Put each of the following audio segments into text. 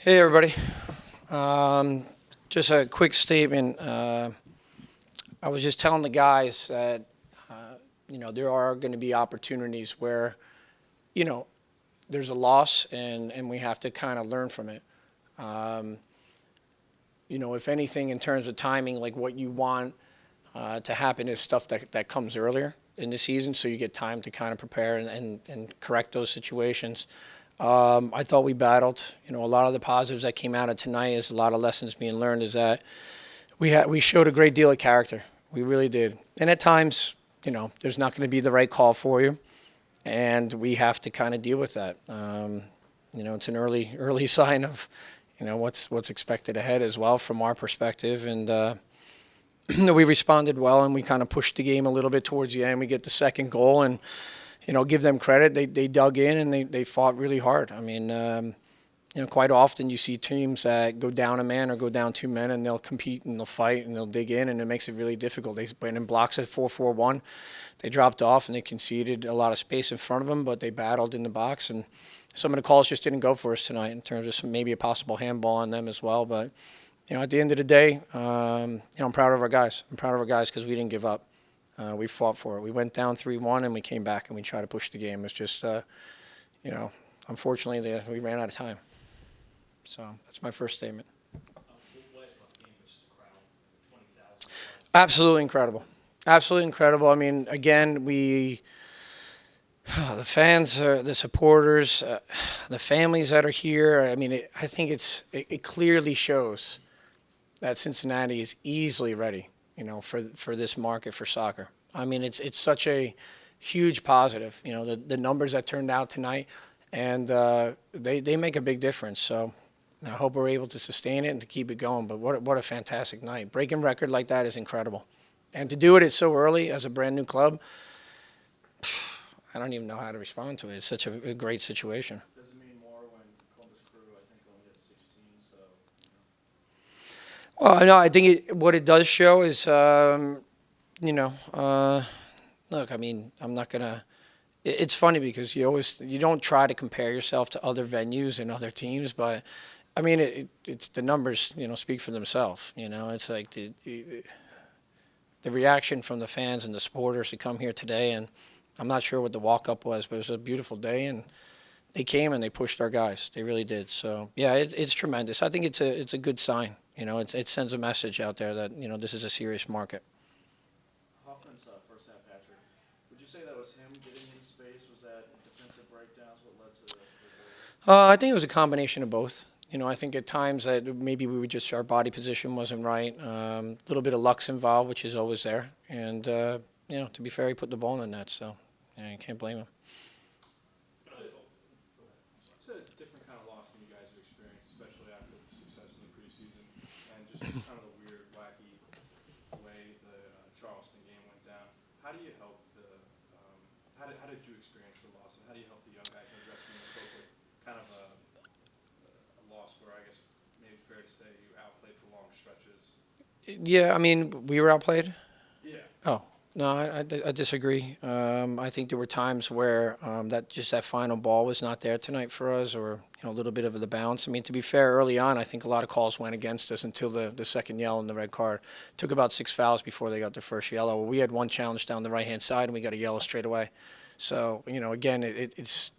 Hey, everybody. Just a quick statement. I was just telling the guys that, there are going to be opportunities where, you know, there's a loss and we have to kind of learn from it. Um, if anything, in terms of timing, like what you want to happen is stuff that comes earlier in the season so you get time to kind of prepare and correct those situations. I thought we battled. A lot of the positives that came out of tonight is a lot of lessons being learned. Is that we showed a great deal of character. We really did. And at times, there's not going to be the right call for you, and we have to kind of deal with that. It's an early sign of, what's expected ahead as well from our perspective. And we responded well, and we kind of pushed the game a little bit towards the end. We get the second goal, and give them credit. They dug in and they fought really hard. I mean, quite often you see teams that go down a man or go down two men, and they'll compete and they'll fight and they'll dig in, and it makes it really difficult. They went in blocks at 4-4-1. They dropped off and they conceded a lot of space in front of them, but they battled in the box. And some of the calls just didn't go for us tonight in terms of maybe a possible handball on them as well. But at the end of the day, I'm proud of our guys. I'm proud of our guys because we didn't give up. We fought for it. We went down 3-1 and we came back and we tried to push the game. It's just, unfortunately, we ran out of time. So that's my first statement. Absolutely incredible. Absolutely incredible. I mean, again, the fans, the supporters, the families that are here. I mean, I think it clearly shows that Cincinnati is easily ready, for this market for soccer. I mean, it's such a huge positive. The numbers that turned out tonight, and they make a big difference. So I hope we're able to sustain it and to keep it going. But what a fantastic night! Breaking record like that is incredible, and to do it so early as a brand new club, I don't even know how to respond to it. It's such a great situation. Does it mean more when Columbus Crew, I think, only gets 16? So, Well, no, I think what it does show is, you know, uh, look, I mean, I'm not gonna. It's funny because you don't try to compare yourself to other venues and other teams, but I mean, it's the numbers, speak for themselves. It's like the reaction from the fans and the supporters who come here today, and I'm not sure what the walk up was, but it was a beautiful day, and they came and they pushed our guys. They really did. So yeah, it's tremendous. I think it's a good sign. It sends a message out there that this is a serious market. Hoffman's first half hat trick. Would you say that was him getting in space? Was that defensive breakdowns? What led to the goal? I think it was a combination of both. I think at times that maybe we were just our body position wasn't right. A little bit of luck's involved, which is always there. And to be fair, he put the ball in the net, so you can't blame him. It's a different kind of loss than you guys have experienced, especially after the success in the preseason, and just kind of the weird, wacky way the Charleston game went down. How do you help how did you experience the loss, and how do you help the young guys in the dressing room cope with kind of a loss where I guess maybe it's fair to say you outplayed for long stretches? Yeah, I mean, we were outplayed. Yeah. Oh, no, I disagree. I think there were times where that final ball was not there tonight for us, or a little bit of the bounce. I mean, to be fair, early on, I think a lot of calls went against us until the second yellow and the red card. Took about 6 fouls before they got their first yellow. Well, we had one challenge down the right-hand side, and we got a yellow straight away. So, again,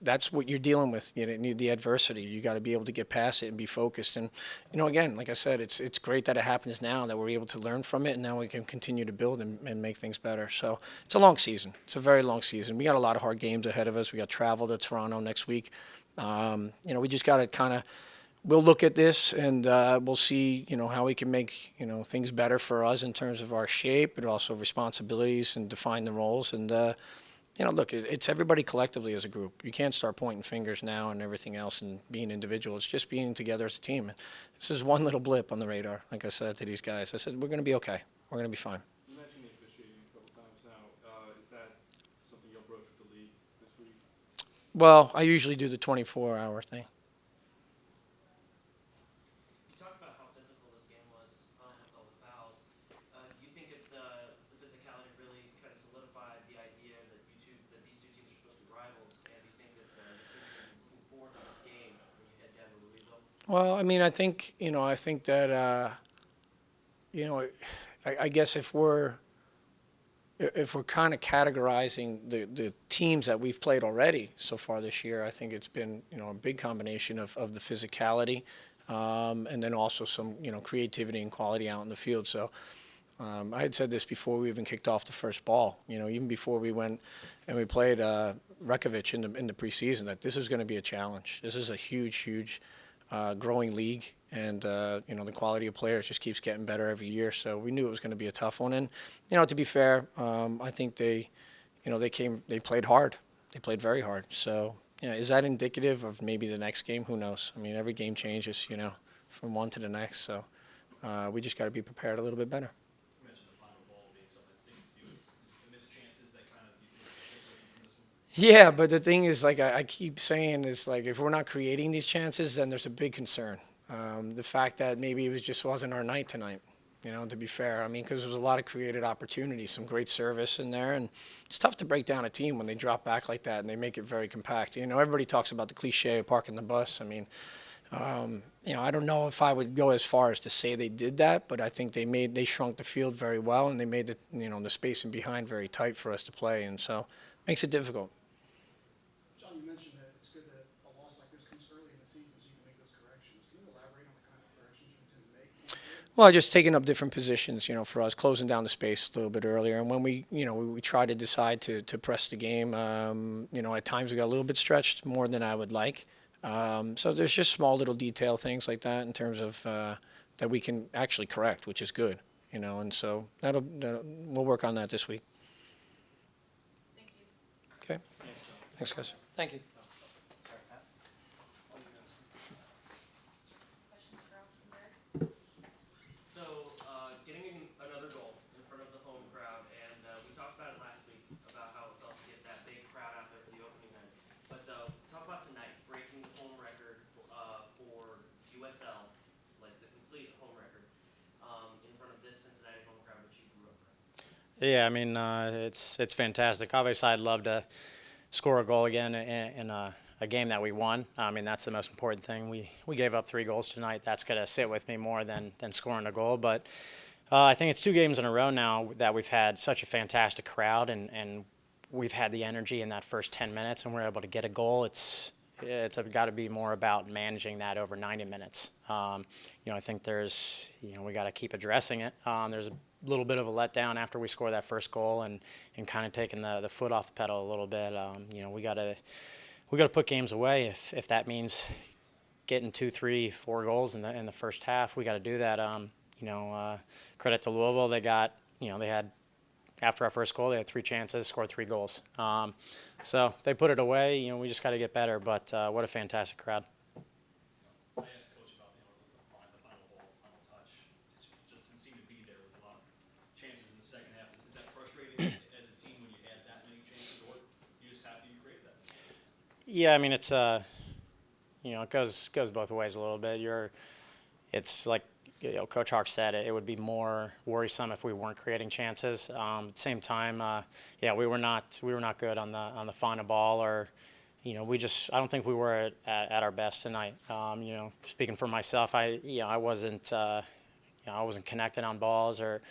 that's what you're dealing with. You need the adversity. You got to be able to get past it and be focused. And, again, like I said, it's great that it happens now, that we're able to learn from it, and now we can continue to build and make things better. So it's a long season. It's a very long season. We got a lot of hard games ahead of us. We got travel to Toronto next week. We just got to kind of we'll look at this and we'll see, how we can make, things better for us in terms of our shape, but also responsibilities and define the roles. And, look, it's everybody collectively as a group. You can't start pointing fingers now and everything else and being individual. It's just being together as a team. This is one little blip on the radar, like I said to these guys. I said, we're going to be okay. We're going to be fine. You mentioned the officiating a couple times now. Is that something you'll broach with the league this week? Well, I usually do the 24-hour thing. You talked about how physical this game was with all the fouls. Do you think that the physicality really kind of solidified the idea that these two teams are supposed to be rivals? And do you think that the teams are looking forward to this game when you head down to Louisville? Well, I mean, I think that, you know, I guess if we're kind of categorizing the teams that we've played already so far this year, I think it's been, a big combination of the physicality, and then also some, creativity and quality out in the field. So I had said this before we even kicked off the first ball, even before we went and we played Rekovich in the preseason, that this is going to be a challenge. This is a huge, huge growing league, and the quality of players just keeps getting better every year. So we knew it was going to be a tough one. And to be fair, I think they played hard. They played very hard. So is that indicative of maybe the next game? Who knows? I mean, every game changes, from one to the next. So we just got to be prepared a little bit better. You mentioned the final ball being something that stinks with you. Is the missed chances that kind of you think separated from this one? Yeah, but the thing is, like I keep saying, is like if we're not creating these chances, then there's a big concern. The fact that maybe just wasn't our night tonight, to be fair. I mean, because there's a lot of created opportunities, some great service in there, and it's tough to break down a team when they drop back like that and they make it very compact. Everybody talks about the cliche of parking the bus. I mean, I don't know if I would go as far as to say they did that, but I think they shrunk the field very well, and they made the spacing behind very tight for us to play, and so makes it difficult. John, you mentioned that it's good that a loss like this comes early in the season so you can make those corrections. Can you elaborate on the kind of corrections you intend to make moving forward? Well, just taking up different positions, for us, closing down the space a little bit earlier. And when we try to decide to press the game, at times we got a little bit stretched more than I would like. So there's just small little detail things like that in terms of that we can actually correct, which is good, And so we'll work on that this week. Thank you. Okay. Thanks, guys. Thank you. Questions for Austin Berg? So, getting another goal in front of the home crowd, and we talked about it last week about how it felt to get that big crowd out there for the opening night. But talk about tonight, breaking the home record for USL, like the complete home record, in front of this Cincinnati home crowd, which you grew up around. Yeah, I mean, it's fantastic. Obviously, I'd love to score a goal again in a game that we won. I mean, that's the most important thing. We gave up 3 goals tonight. That's going to sit with me more than scoring a goal. But I think it's 2 games in a row now that we've had such a fantastic crowd, and we've had the energy in that first 10 minutes, and we're able to get a goal. It's got to be more about managing that over 90 minutes. I think we got to keep addressing it. There's a little bit of a letdown after we score that first goal, and kind of taking the foot off the pedal a little bit. We got to put games away if that means getting 2, 3, 4 goals in the first half. We got to do that. Credit to Louisville. They had after our first goal, they had 3 chances, scored 3 goals. So they put it away. We just got to get better. But what a fantastic crowd. I asked Coach about the final ball, final touch. It just didn't seem to be there with a lot of chances in the second half. Is that frustrating as a team when you had that many chances, or you just happy you created that? Yeah, I mean, it's it goes both ways a little bit. It's like Coach Harkes said, it would be more worrisome if we weren't creating chances. At the same time, we were not good on the final ball, or I don't think we were at our best tonight. Speaking for myself, I wasn't connected on balls, or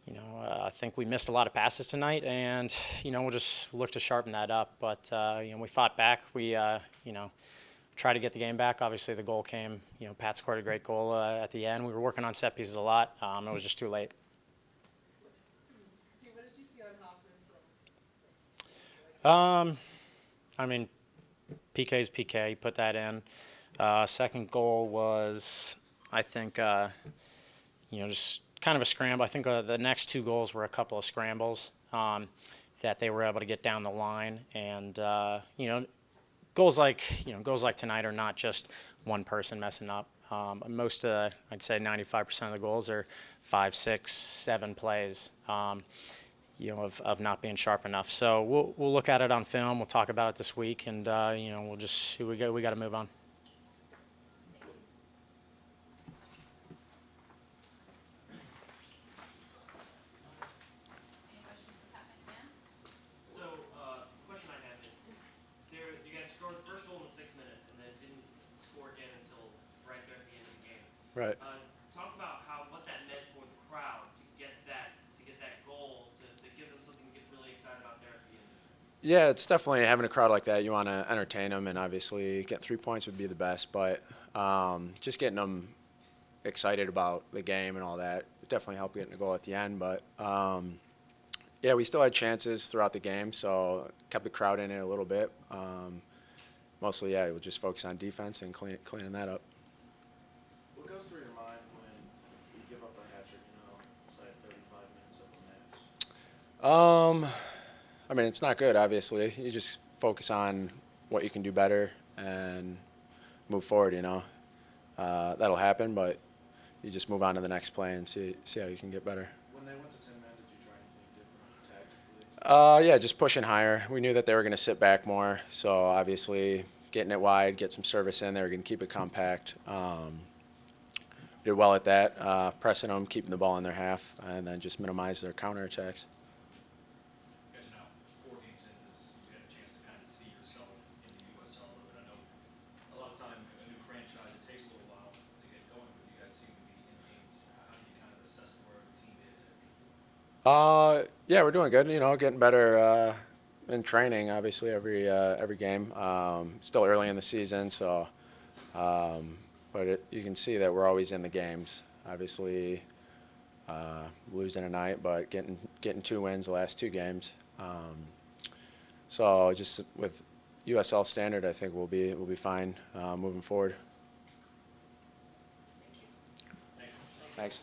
I think we missed a lot of passes tonight, and we'll just look to sharpen that up. But we fought back. We try to get the game back. Obviously, the goal came. Pat scored a great goal at the end. We were working on set pieces a lot. It was just too late. What did you see on Hoffman's legs? I mean, PK's PK. He put that in. Second goal was, I think, just kind of a scramble. I think the next 2 goals were a couple of scrambles that they were able to get down the line, and goals like tonight are not just one person messing up. Most, I'd say 95% of the goals are 5, 6, 7 plays, of not being sharp enough. So we'll look at it on film. We'll talk about it this week, and we'll just we got to move on. Any questions for Pat McMahon? So, question I have is, you guys scored the first goal in the 6th minute, and then didn't score again until right Right. Talk about what that meant for the crowd to get that goal, to give them something to get really excited about there at the end. Yeah, it's definitely having a crowd like that. You want to entertain them, and obviously getting 3 points would be the best. But just getting them excited about the game and all that definitely helped getting a goal at the end. But yeah, we still had chances throughout the game, so kept the crowd in it a little bit. Mostly, yeah, we'll just focus on defense and cleaning that up. What goes through your mind when you give up a hat trick, inside 35 minutes of the match? I mean, it's not good, obviously. You just focus on what you can do better and move forward, That'll happen, but you just move on to the next play and see how you can get better. When they went to 10 men, did you try anything different tactically? Yeah, just pushing higher. We knew that they were going to sit back more, so obviously getting it wide, get some service in. They were going to keep it compact. Did well at that, pressing them, keeping the ball in their half, and then just minimize their counterattacks. You guys are now 4 games in this. You had a chance to kind of see yourself in the USL a little bit. I know a lot of time a new franchise, it takes a little while to get going, but you guys seem to be in games. How do you kind of assess where the team is? Yeah, we're doing good. Getting better in training. Obviously, every game. Still early in the season, so. But you can see that we're always in the games. Obviously, losing tonight, but getting 2 wins the last 2 games. So just with USL standard, I think we'll be fine moving forward. Thanks. Thanks.